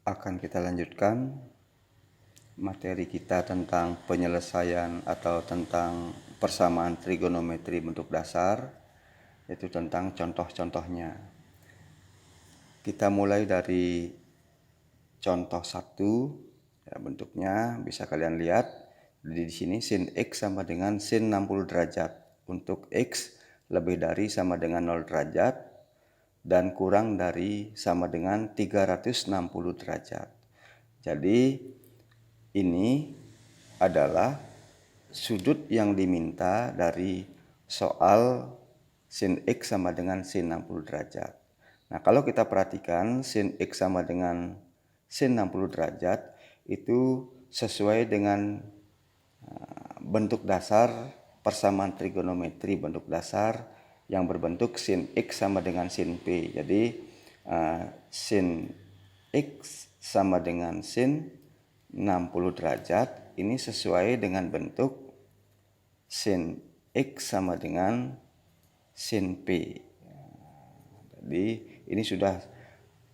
akan kita lanjutkan materi kita tentang penyelesaian atau tentang persamaan trigonometri bentuk dasar, yaitu tentang contoh-contohnya. Kita mulai dari contoh 1, ya, bentuknya bisa kalian lihat di sini sin x sama dengan sin 60 derajat. Untuk x lebih dari sama dengan 0 derajat dan kurang dari sama dengan 360 derajat. Jadi ini adalah sudut yang diminta dari soal sin x sama dengan sin 60 derajat. Nah, kalau kita perhatikan sin x sama dengan sin 60 derajat itu sesuai dengan bentuk dasar persamaan trigonometri bentuk dasar yang berbentuk sin x sama dengan sin p. Jadi sin x sama dengan sin 60 derajat ini sesuai dengan bentuk sin x sama dengan sin p. Jadi ini sudah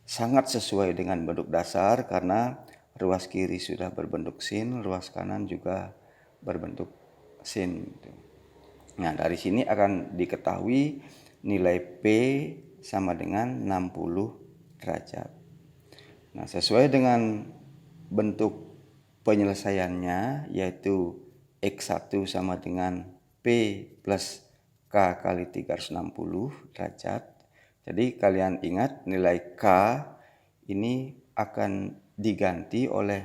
sangat sesuai dengan bentuk dasar karena ruas kiri sudah berbentuk sin, ruas kanan juga berbentuk sin. Nah, dari sini akan diketahui nilai P sama dengan 60 derajat. Nah, sesuai dengan bentuk penyelesaiannya yaitu X1 sama dengan P plus K kali 360 derajat. Jadi kalian ingat nilai K ini akan diganti oleh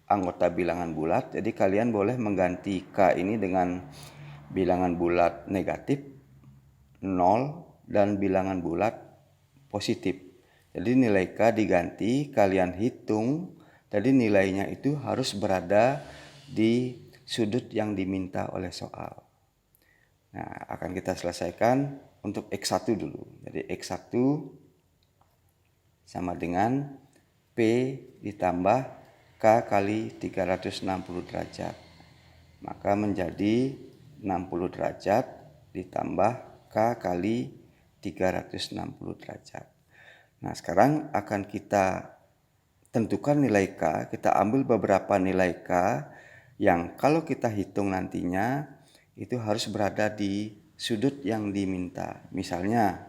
anggota bilangan bulat. Jadi kalian boleh mengganti K ini dengan bilangan bulat negatif 0 dan bilangan bulat positif. Jadi nilai K diganti, kalian hitung, jadi nilainya itu harus berada di sudut yang diminta oleh soal. Nah, akan kita selesaikan untuk X1 dulu. Jadi X1 sama dengan P ditambah K kali 360 derajat. Maka menjadi 60 derajat ditambah K kali 360 derajat. Nah, sekarang akan kita tentukan nilai K. Kita ambil beberapa nilai K yang kalau kita hitung nantinya itu harus berada di sudut yang diminta. Misalnya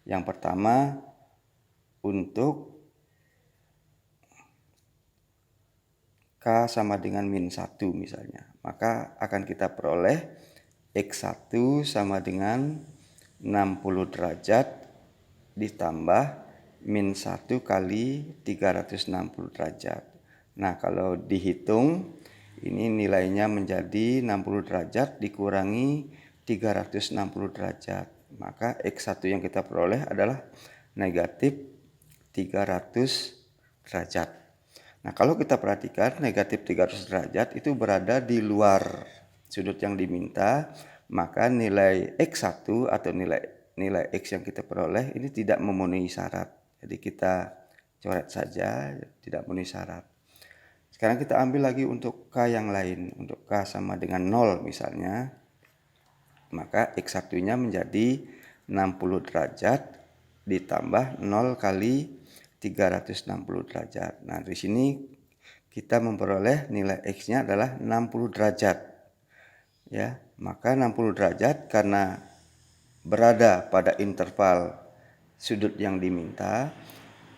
yang pertama untuk K sama dengan min 1 misalnya. Maka akan kita peroleh X1 sama dengan 60 derajat ditambah min 1 kali 360 derajat. Nah, kalau dihitung ini nilainya menjadi 60 derajat dikurangi 360 derajat. Maka X1 yang kita peroleh adalah negatif 300 derajat. Nah, kalau kita perhatikan negatif 300 derajat itu berada di luar sudut yang diminta, maka nilai X1 atau nilai X yang kita peroleh ini tidak memenuhi syarat. Jadi kita coret saja, tidak memenuhi syarat. Sekarang kita ambil lagi untuk K yang lain. Untuk K sama dengan 0 misalnya, maka X1-nya menjadi 60 derajat ditambah 0 kali 360 derajat. Nah, di sini kita memperoleh nilai X-nya adalah 60 derajat. Ya, maka 60 derajat karena berada pada interval sudut yang diminta,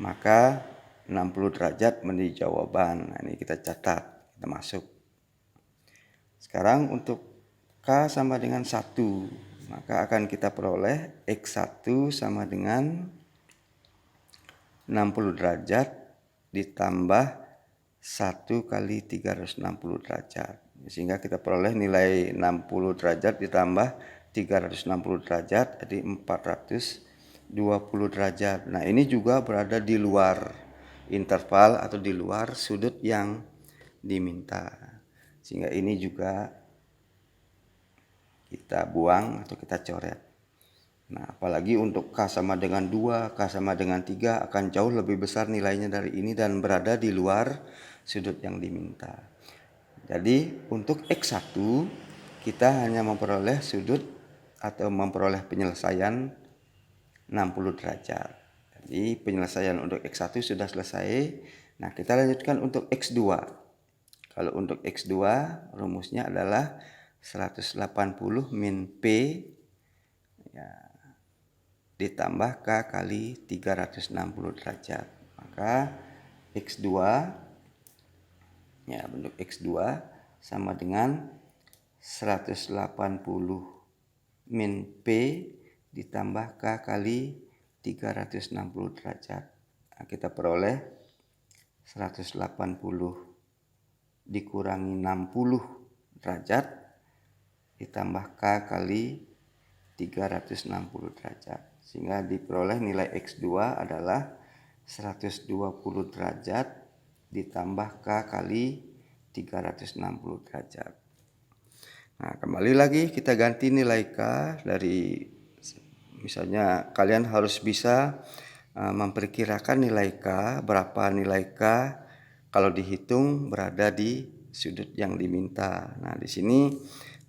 maka 60 derajat menjadi jawaban. Nah, ini kita catat, kita masuk. Sekarang untuk K sama dengan 1, maka akan kita peroleh X1 sama dengan 60 derajat ditambah 1 kali 360 derajat. Sehingga kita peroleh nilai 60 derajat ditambah 360 derajat, jadi 420 derajat. Nah, ini juga berada di luar interval atau di luar sudut yang diminta. Sehingga ini juga kita buang atau kita coret. Nah, apalagi untuk K sama dengan 2, K sama dengan 3 akan jauh lebih besar nilainya dari ini dan berada di luar sudut yang diminta. Jadi untuk X1 kita hanya memperoleh sudut atau memperoleh penyelesaian 60 derajat. Jadi penyelesaian untuk X1 sudah selesai. Nah, kita lanjutkan untuk X2. Kalau untuk X2 rumusnya adalah 180 min P ya, ditambah K kali 360 derajat. Maka X2 ya, bentuk X2 sama dengan 180 min P ditambah K kali 360 derajat. Nah, kita peroleh 180 dikurangi 60 derajat ditambah K kali 360 derajat. Sehingga diperoleh nilai X2 adalah 120 derajat ditambah K kali 360 derajat. Nah, kembali lagi kita ganti nilai K dari, misalnya kalian harus bisa memperkirakan nilai K, berapa nilai K kalau dihitung berada di sudut yang diminta. Nah, di sini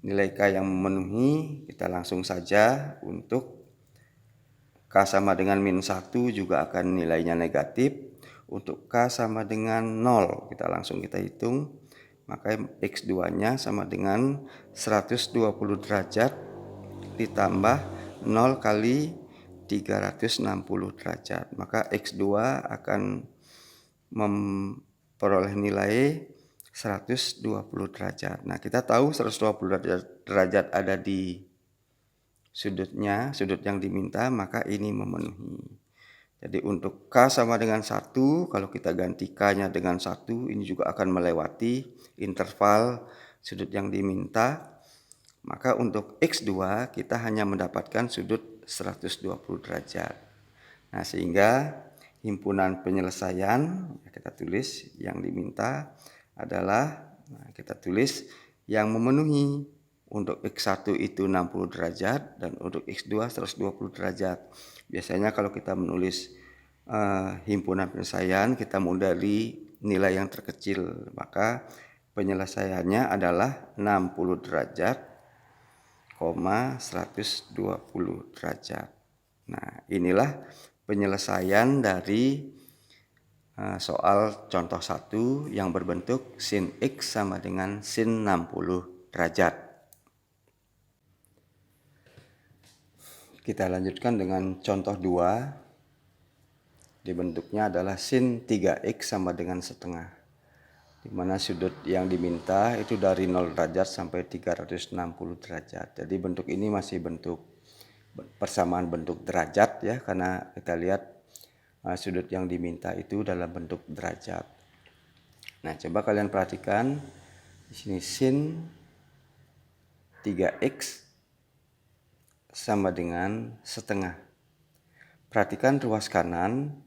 nilai K yang memenuhi, kita langsung saja untuk K sama dengan min 1 juga akan nilainya negatif. Untuk K sama dengan 0, kita hitung. Maka X2-nya sama dengan 120 derajat ditambah 0 kali 360 derajat. Maka X2 akan memperoleh nilai 120 derajat. Nah, kita tahu 120 derajat ada di sudutnya, sudut yang diminta, maka ini memenuhi. Jadi untuk K sama dengan 1, kalau kita ganti K-nya dengan 1, ini juga akan melewati interval sudut yang diminta. Maka untuk X2 kita hanya mendapatkan sudut 120 derajat. Nah, sehingga himpunan penyelesaian, kita tulis yang diminta adalah, kita tulis yang memenuhi. Untuk X1 itu 60 derajat dan untuk X2 120 derajat. Biasanya kalau kita menulis himpunan penyelesaian, kita mulai dari nilai yang terkecil. Maka penyelesaiannya adalah 60 derajat, 120 derajat. Nah, inilah penyelesaian dari soal contoh 1 yang berbentuk sin X sama dengan sin 60 derajat. Kita lanjutkan dengan contoh 2. Dibentuknya adalah sin 3X sama dengan setengah. Di mana sudut yang diminta itu dari 0 derajat sampai 360 derajat. Jadi bentuk ini masih bentuk persamaan bentuk derajat ya, karena kita lihat sudut yang diminta itu dalam bentuk derajat. Nah, coba kalian perhatikan di sini sin 3X sama dengan setengah. Perhatikan ruas kanan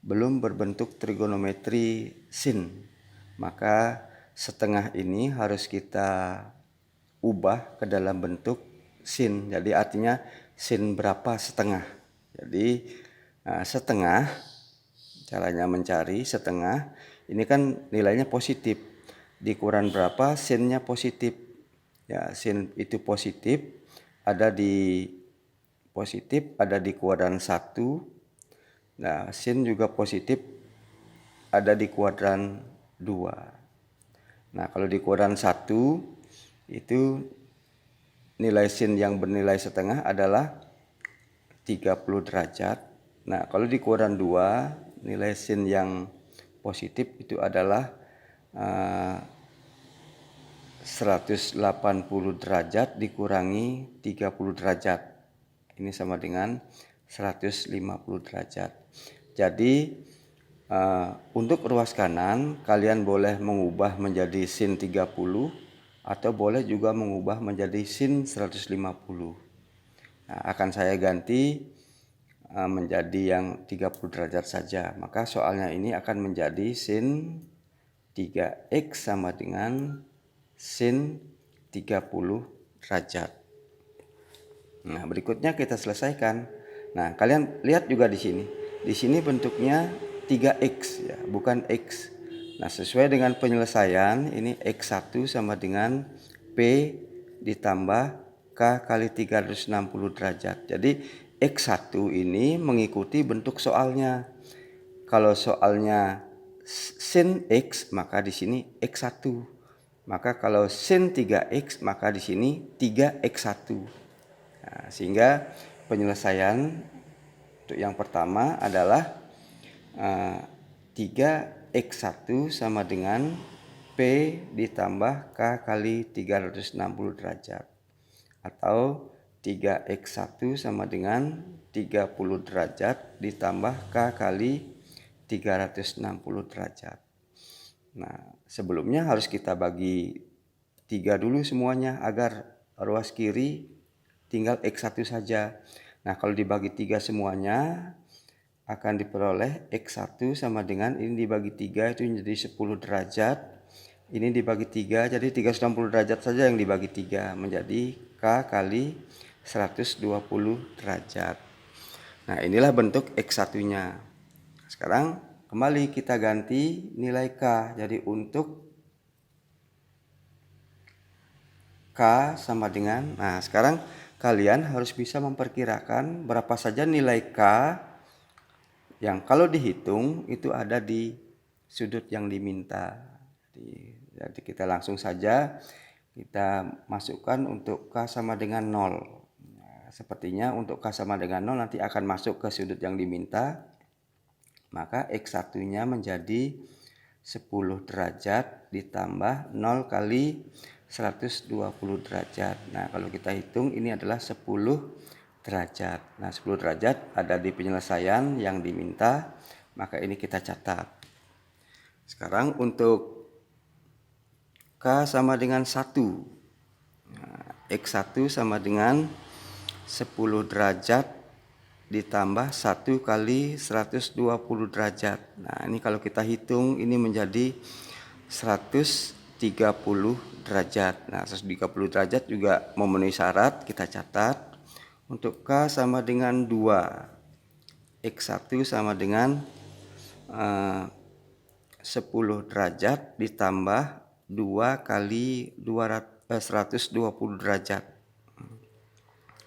belum berbentuk trigonometri sin, maka setengah ini harus kita ubah ke dalam bentuk sin. Jadi artinya sin berapa setengah. Jadi setengah, caranya mencari setengah, ini kan nilainya positif. Dikurang berapa, sinnya positif. Ya, sin itu positif. Ada di kuadran 1. Nah, sin juga positif ada di kuadran 2. Nah, kalau di kuadran 1 itu nilai sin yang bernilai setengah adalah 30 derajat. Nah, kalau di kuadran 2 nilai sin yang positif itu adalah 180 derajat dikurangi 30 derajat. Ini sama dengan 150 derajat. Jadi untuk ruas kanan kalian boleh mengubah menjadi sin 30 atau boleh juga mengubah menjadi sin 150. Nah, akan saya ganti menjadi yang 30 derajat saja. Maka soalnya ini akan menjadi sin 3X sama dengan sin 30 derajat. Nah, berikutnya kita selesaikan. Nah, kalian lihat juga di sini. Di sini bentuknya 3X ya, bukan X. Nah, sesuai dengan penyelesaian, ini X1 sama dengan P ditambah K kali 360 derajat. Jadi X1 ini mengikuti bentuk soalnya. Kalau soalnya sin X, maka di sini X1. Maka kalau sin 3X, maka di sini 3X1. Nah, sehingga penyelesaian untuk yang pertama adalah 3X1 sama dengan P ditambah K kali 360 derajat. Atau 3X1 sama dengan 30 derajat ditambah K kali 360 derajat. Nah, sebelumnya harus kita bagi 3 dulu semuanya agar ruas kiri tinggal X1 saja. Nah, kalau dibagi 3 semuanya akan diperoleh X1 sama dengan ini dibagi 3 itu menjadi 10 derajat. Ini dibagi 3 jadi 360 derajat saja yang dibagi 3 menjadi K kali 120 derajat. Nah, inilah bentuk X1-nya. Sekarang kembali kita ganti nilai K. Jadi untuk K sama dengan, nah sekarang kalian harus bisa memperkirakan berapa saja nilai K yang kalau dihitung itu ada di sudut yang diminta. Jadi kita langsung saja kita masukkan untuk K sama dengan 0. Nah, sepertinya untuk K sama dengan 0 nanti akan masuk ke sudut yang diminta. Maka X1-nya menjadi 10 derajat ditambah 0 kali 120 derajat. Nah, kalau kita hitung ini adalah 10 derajat. Nah, 10 derajat ada di penyelesaian yang diminta, maka ini kita catat. Sekarang untuk K sama dengan 1. Nah, X1 sama dengan 10 derajat ditambah 1 kali 120 derajat. Nah, ini kalau kita hitung ini menjadi 130 derajat. Nah, 130 derajat juga memenuhi syarat, kita catat. Untuk K sama dengan 2. X1 sama dengan 10 derajat ditambah 2 kali 120 derajat.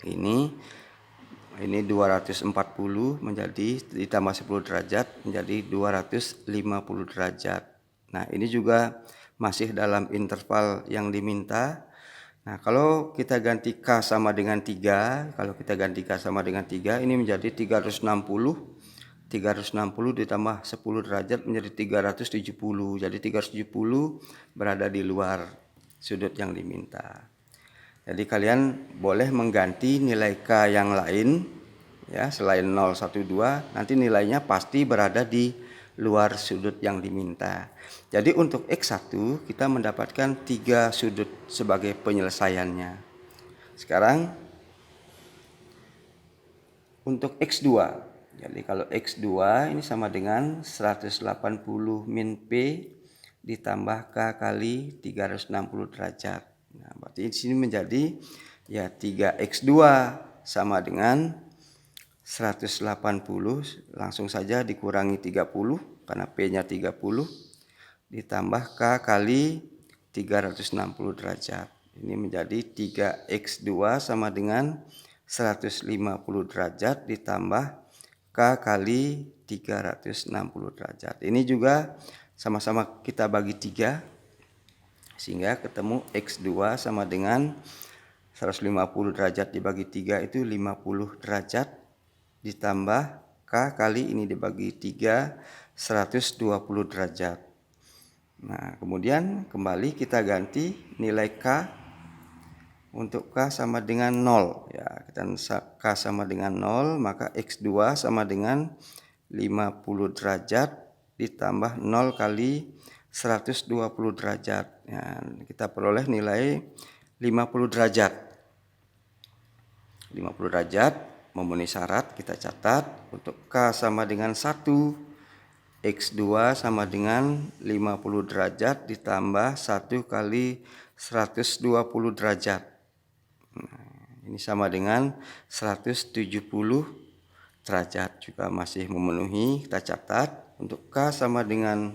Ini 240 menjadi ditambah 10 derajat menjadi 250 derajat. Nah, ini juga masih dalam interval yang diminta. Nah, kalau kita ganti K sama dengan 3, ini menjadi 360. 360 ditambah 10 derajat menjadi 370. Jadi 370 berada di luar sudut yang diminta. Jadi kalian boleh mengganti nilai K yang lain ya, selain 0, 1, 2, nanti nilainya pasti berada di luar sudut yang diminta. Jadi untuk X1 kita mendapatkan 3 sudut sebagai penyelesaiannya. Sekarang untuk X2. Jadi kalau X2 ini sama dengan 180 min P ditambah K kali 360 derajat. Nah, berarti di sini menjadi ya 3X2 sama dengan 180, langsung saja dikurangi 30 karena P-nya 30 ditambah K kali 360 derajat. Ini menjadi 3X2 sama dengan 150 derajat ditambah K kali 360 derajat. Ini juga sama-sama kita bagi 3 sehingga ketemu X2 sama dengan 150 derajat dibagi 3 itu 50 derajat ditambah K kali ini dibagi 3 120 derajat. Nah, kemudian kembali kita ganti nilai K. Untuk K sama dengan 0 ya, kita K sama dengan 0, maka X2 sama dengan 50 derajat ditambah 0 kali 120 derajat. Ya, kita peroleh nilai 50 derajat. 50 derajat memenuhi syarat, kita catat. Untuk K sama dengan 1, X2 sama dengan 50 derajat ditambah 1 kali 120 derajat. Nah, ini sama dengan 170 derajat, juga masih memenuhi, kita catat. Untuk K sama dengan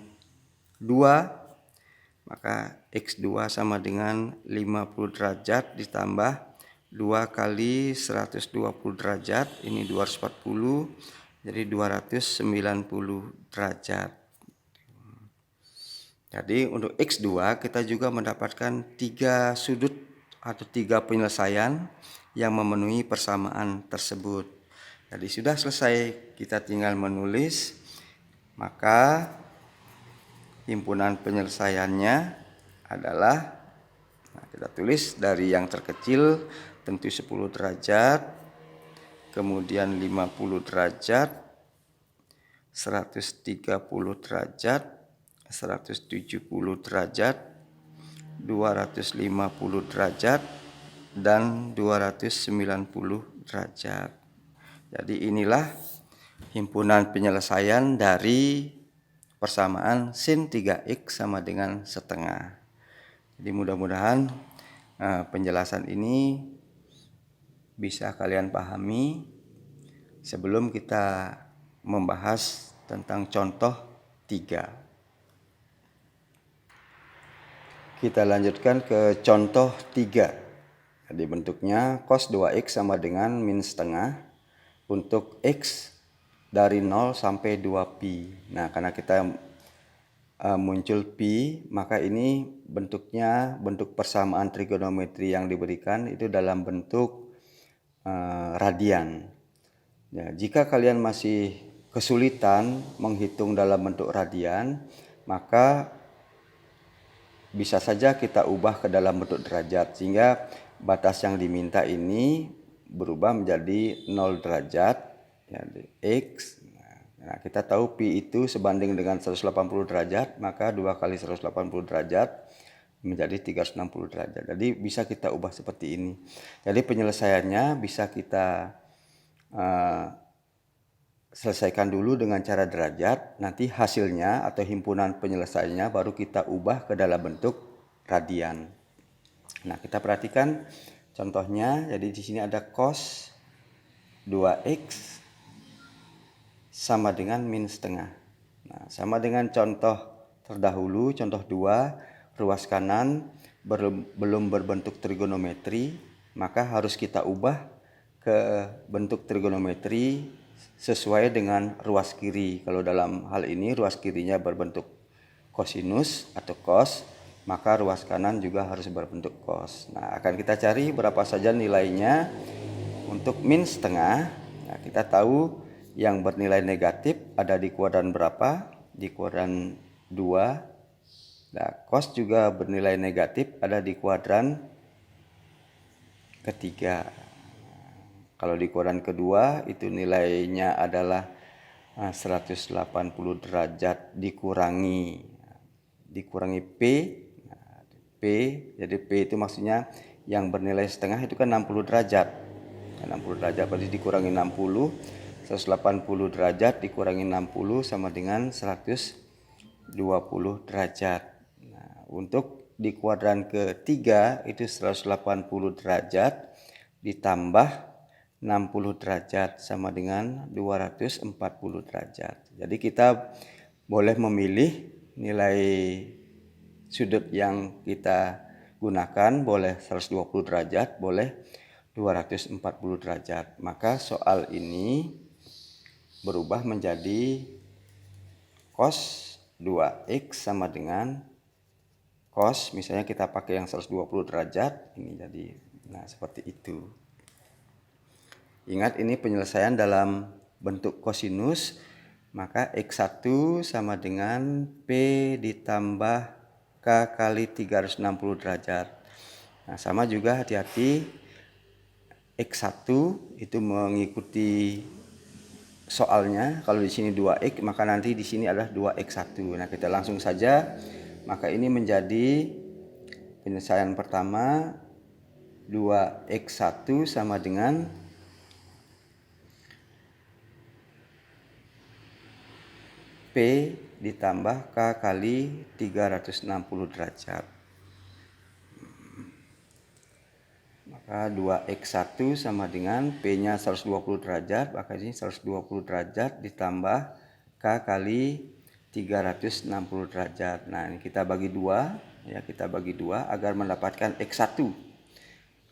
2, maka X2 sama dengan 50 derajat ditambah 2 kali 120 derajat, ini 240, jadi 290 derajat. Jadi untuk X2 kita juga mendapatkan 3 sudut atau 3 penyelesaian yang memenuhi persamaan tersebut. Jadi sudah selesai, kita tinggal menulis, maka himpunan penyelesaiannya adalah, kita tulis dari yang terkecil tentu 10 derajat, kemudian 50 derajat, 130 derajat, 170 derajat, 250 derajat, dan 290 derajat. Jadi inilah himpunan penyelesaian dari persamaan sin 3x sama dengan setengah. Jadi mudah-mudahan penjelasan ini bisa kalian pahami sebelum kita membahas tentang contoh 3. Kita lanjutkan ke contoh 3. Jadi bentuknya cos 2x sama dengan min setengah untuk x dari 0 sampai 2pi. Nah, karena kita muncul pi, maka ini bentuknya bentuk persamaan trigonometri yang diberikan itu dalam bentuk radian. Ya, jika kalian masih kesulitan menghitung dalam bentuk radian, maka bisa saja kita ubah ke dalam bentuk derajat, sehingga batas yang diminta ini berubah menjadi 0 derajat, ya, X. Nah, kita tahu pi itu sebanding dengan 180 derajat, maka 2 kali 180 derajat menjadi 360 derajat. Jadi bisa kita ubah seperti ini. Jadi penyelesaiannya bisa kita selesaikan dulu dengan cara derajat, nanti hasilnya atau himpunan penyelesaiannya baru kita ubah ke dalam bentuk radian. Nah, kita perhatikan contohnya. Jadi di sini ada cos 2x sama dengan min setengah. Nah, sama dengan contoh terdahulu, contoh 2, ruas kanan belum berbentuk trigonometri, maka harus kita ubah ke bentuk trigonometri sesuai dengan ruas kiri. Kalau dalam hal ini ruas kirinya berbentuk kosinus atau cos, maka ruas kanan juga harus berbentuk cos. Nah, akan kita cari berapa saja nilainya untuk min setengah. Nah, kita tahu yang bernilai negatif ada di kuadran berapa? Di kuadran 2. Nah, cos juga bernilai negatif ada di kuadran ketiga. Kalau di kuadran kedua itu nilainya adalah 180 derajat dikurangi P. Nah, P, jadi P itu maksudnya yang bernilai setengah itu kan 60 derajat. 60 derajat berarti dikurangi 60, 180 derajat dikurangi 60 sama dengan 120 derajat. Nah, untuk di kuadran ketiga itu 180 derajat ditambah 60 derajat sama dengan 240 derajat. Jadi kita boleh memilih nilai sudut yang kita gunakan, boleh 120 derajat, boleh 240 derajat. Maka soal ini berubah menjadi cos 2x sama dengan cos, misalnya kita pakai yang 120 derajat, ini jadi, nah seperti itu. Ingat ini penyelesaian dalam bentuk kosinus, maka x1 sama dengan P ditambah K kali 360 derajat. Nah, sama juga hati-hati, x1 itu mengikuti soalnya. Kalau di sini 2x, maka nanti di sini adalah 2x1. Nah, kita langsung saja. Maka ini menjadi penyelesaian pertama, 2x1 sama dengan P ditambah K kali 360 derajat. Maka 2x1 sama dengan P-nya 120 derajat, maka ini 120 derajat ditambah K kali 360 derajat. Nah, ini kita bagi 2, ya, kita bagi 2 agar mendapatkan x1.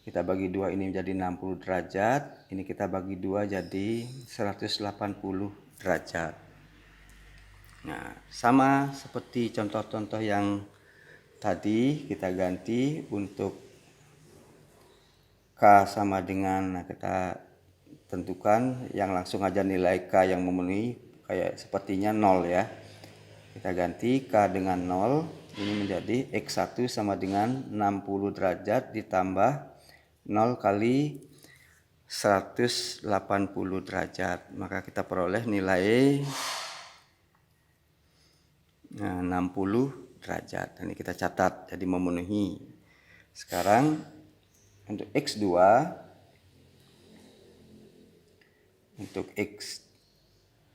kita bagi 2 ini menjadi 60 derajat, ini kita bagi 2 jadi 180 derajat. Nah, sama seperti contoh-contoh yang tadi, kita ganti untuk K sama dengan, nah kita tentukan yang langsung aja nilai K yang memenuhi, kayak sepertinya 0 ya. Kita ganti K dengan 0, ini menjadi X1 sama dengan 60 derajat ditambah 0 kali 180 derajat. Maka kita peroleh nilai 60 derajat. Ini kita catat jadi memenuhi. Sekarang untuk X2,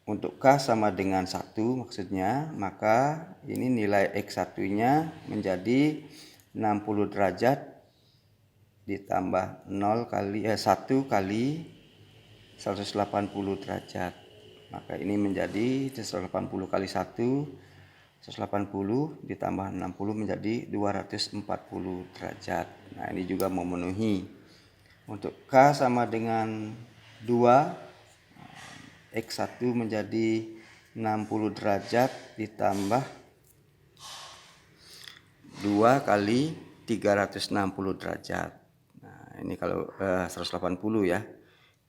untuk K sama dengan 1 maksudnya, maka ini nilai X1-nya menjadi 60 derajat ditambah 1 kali 180 derajat. Maka ini menjadi 180 kali 1, 180 ditambah 60 menjadi 240 derajat. Nah, ini juga memenuhi. Untuk K sama dengan 2, X1 menjadi 60 derajat ditambah 2 kali 360 derajat. Ini kalau 180 ya,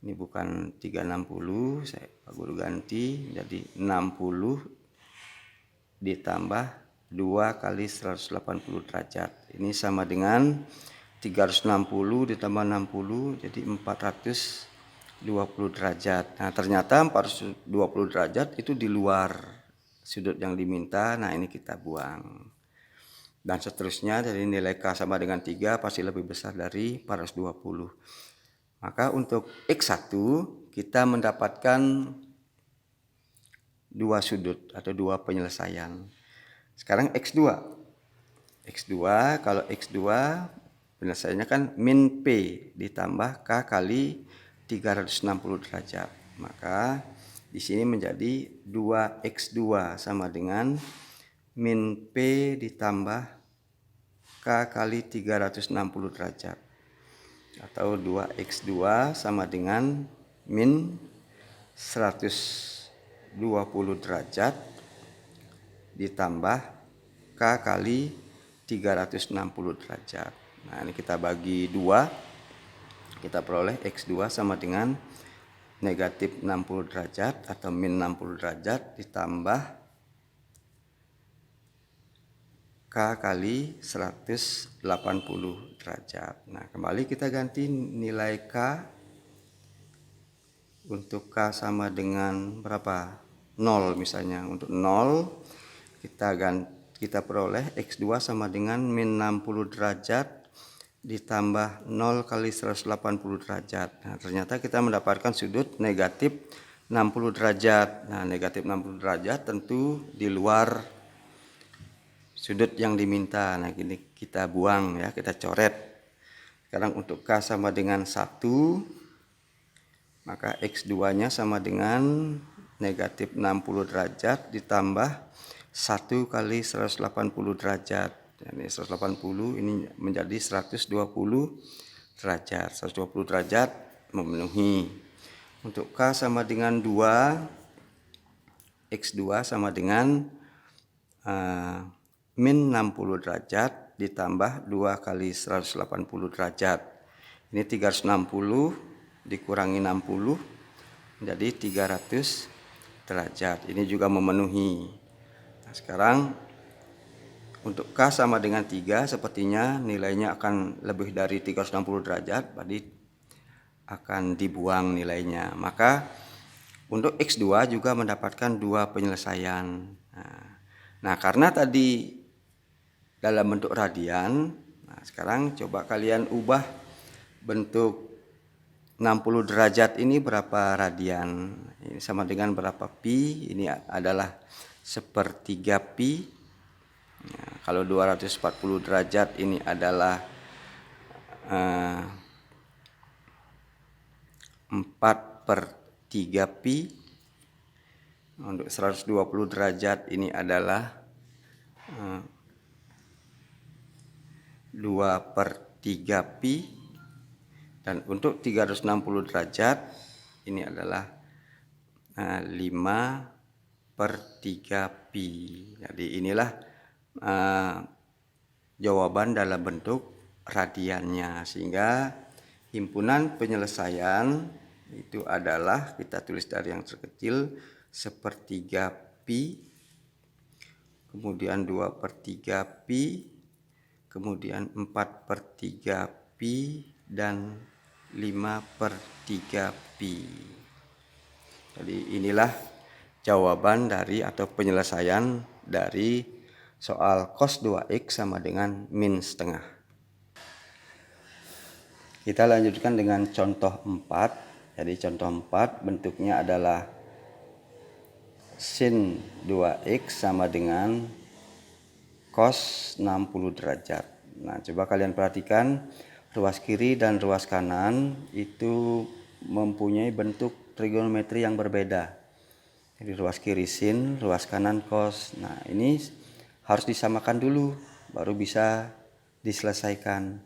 ini bukan 360, saya guru ganti jadi 60 ditambah 2 kali 180 derajat. Ini sama dengan 360 ditambah 60 jadi 420 derajat. Nah, ternyata 420 derajat itu di luar sudut yang diminta. Nah, ini kita buang. Dan seterusnya, jadi nilai K sama dengan 3 pasti lebih besar dari 420. Maka untuk X1 kita mendapatkan 2 sudut atau 2 penyelesaian. Sekarang X2. Kalau X2 penyelesaiannya kan min P ditambah K kali 360 derajat. Maka di sini menjadi 2X2 sama dengan min P ditambah K kali 360 derajat. Atau 2X2 sama dengan min 120 derajat ditambah K kali 360 derajat. Nah, ini kita bagi 2, kita peroleh X2 sama dengan negatif 60 derajat atau min 60 derajat ditambah K kali 180 derajat. Nah, kembali kita ganti nilai K. Untuk K sama dengan berapa? 0 misalnya. Untuk 0 kita peroleh X2 sama dengan min 60 derajat ditambah 0 kali 180 derajat. Nah, ternyata kita mendapatkan sudut negatif 60 derajat. Nah, negatif 60 derajat tentu di luar sudut yang diminta. Nah, ini kita buang ya, kita coret. Sekarang untuk K sama dengan 1, maka X2-nya sama dengan negatif 60 derajat ditambah 1 kali 180 derajat. Ini 180, ini menjadi 120 derajat. 120 derajat memenuhi. Untuk K sama dengan 2, X2 sama dengan min 60 derajat ditambah 2 kali 180 derajat. Ini 360 dikurangi 60 menjadi 300 derajat. Ini juga memenuhi. Nah, sekarang untuk K sama dengan 3 sepertinya nilainya akan lebih dari 360 derajat, berarti akan dibuang nilainya. Maka untuk X2 juga mendapatkan 2 penyelesaian. Nah, karena tadi dalam bentuk radian, nah sekarang coba kalian ubah bentuk 60 derajat ini berapa radian. Ini sama dengan berapa pi, ini adalah sepertiga pi. Nah, kalau 240 derajat ini adalah 4/3 pi. Untuk 120 derajat ini adalah 2/3 pi. Dan untuk 360 derajat ini adalah 5/3 pi. Jadi inilah jawaban dalam bentuk radiannya, sehingga himpunan penyelesaian itu adalah, kita tulis dari yang terkecil, 1/3 pi, kemudian 2/3 pi, kemudian 4/3 pi, dan 5/3 pi. Jadi inilah jawaban dari atau penyelesaian dari soal cos 2x sama dengan min setengah. Kita lanjutkan dengan contoh 4. Jadi contoh 4 bentuknya adalah sin 2x sama dengan cos 60 derajat. Nah, coba kalian perhatikan, ruas kiri dan ruas kanan itu mempunyai bentuk trigonometri yang berbeda. Jadi ruas kiri sin, ruas kanan cos. Nah, ini harus disamakan dulu baru bisa diselesaikan.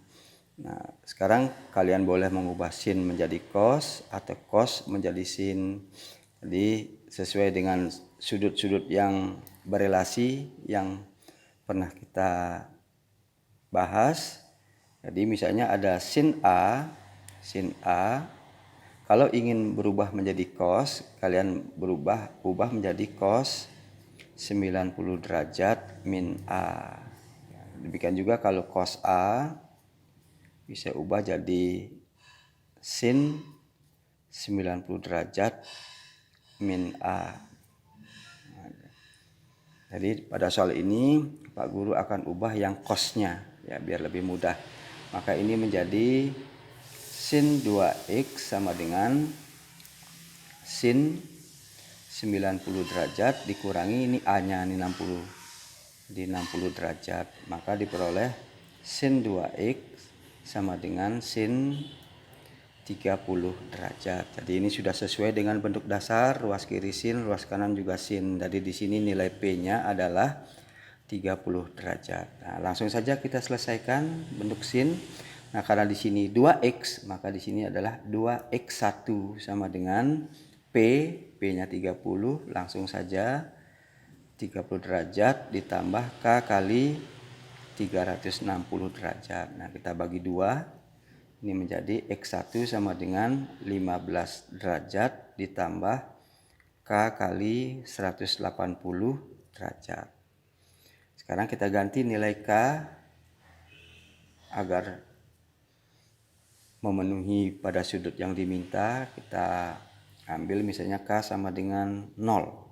Nah, sekarang kalian boleh mengubah sin menjadi cos atau cos menjadi sin. Jadi sesuai dengan sudut-sudut yang berelasi yang pernah kita bahas. Jadi misalnya ada sin A. Kalau ingin berubah menjadi cos, kalian ubah menjadi cos 90 derajat min A. Demikian juga kalau cos A bisa ubah jadi sin 90 derajat min A. Jadi pada soal ini Pak Guru akan ubah yang cosnya ya biar lebih mudah. Maka ini menjadi sin 2x sama dengan sin 90 derajat dikurangi ini A-nya, ini 60. Di 60 derajat. Maka diperoleh sin 2x sama dengan sin 30 derajat. Jadi ini sudah sesuai dengan bentuk dasar, ruas kiri sin, ruas kanan juga sin. Jadi di sini nilai P-nya adalah 30 derajat. Nah, langsung saja kita selesaikan bentuk sin. Nah, karena di sini 2x, maka di sini adalah 2x1 sama dengan P-nya 30, langsung saja 30 derajat ditambah K kali 360 derajat. Nah, kita bagi 2, ini menjadi X1 sama dengan 15 derajat ditambah K kali 180 derajat. Sekarang kita ganti nilai K agar memenuhi pada sudut yang diminta. Kita ambil misalnya K sama dengan 0.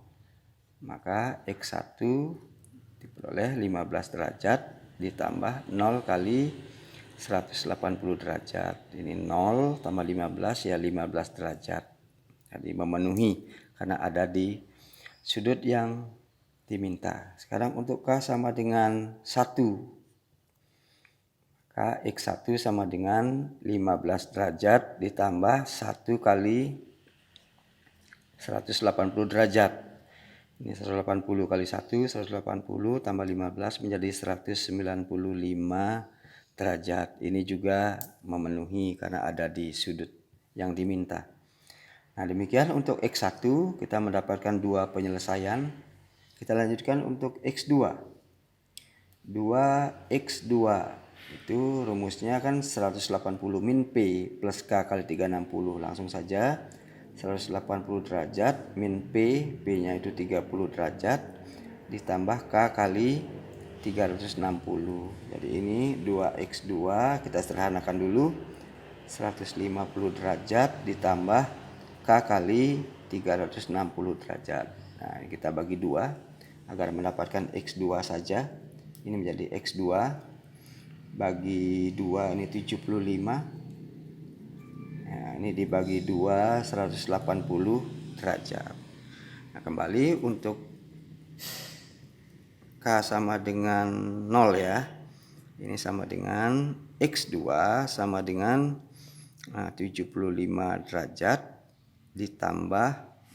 Maka X1 diperoleh 15 derajat ditambah 0 kali 180 derajat. Ini 0 tambah 15 ya 15 derajat. Jadi memenuhi karena ada di sudut yang diminta. Sekarang untuk K sama dengan 1. K X1 sama dengan 15 derajat ditambah 1 kali 180 derajat. Ini 180 kali 1, 180 tambah 15 menjadi 195 derajat. Ini juga memenuhi karena ada di sudut yang diminta. Nah, demikian untuk X1 kita mendapatkan 2 penyelesaian. Kita lanjutkan untuk X2. 2X2 itu rumusnya kan 180 min P plus K kali 360. Langsung saja 180 derajat min P, P-nya itu 30 derajat ditambah K kali 360. Jadi ini 2X2 kita sederhanakan dulu. 150 derajat ditambah K kali 360 derajat. Nah, kita bagi 2 agar mendapatkan X2 saja. Ini menjadi X2 bagi 2 ini 75. Nah, ini dibagi 2 180 derajat. Nah, kembali untuk K sama dengan 0 ya. Ini sama dengan X2 sama dengan 75 derajat ditambah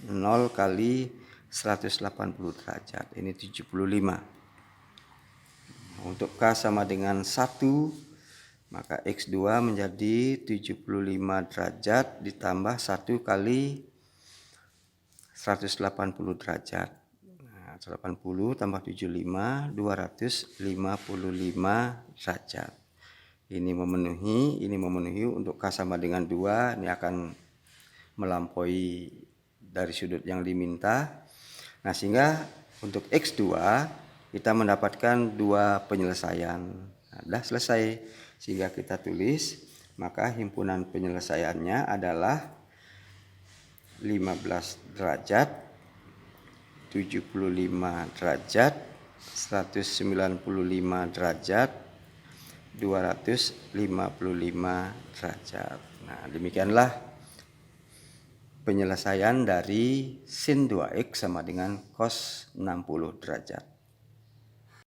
0 kali 180 derajat. Ini 75. Untuk K sama dengan 1 Maka X2 menjadi 75 derajat ditambah 1 kali 180 derajat. Nah, 180 tambah 75, 255 derajat. Ini memenuhi untuk K sama dengan 2, ini akan melampaui dari sudut yang diminta. Nah, sehingga untuk X2 kita mendapatkan 2 penyelesaian. Nah, sudah selesai. Sehingga kita tulis, maka himpunan penyelesaiannya adalah 15 derajat, 75 derajat, 195 derajat, 255 derajat. Nah, demikianlah penyelesaian dari sin 2x sama dengan cos 60 derajat.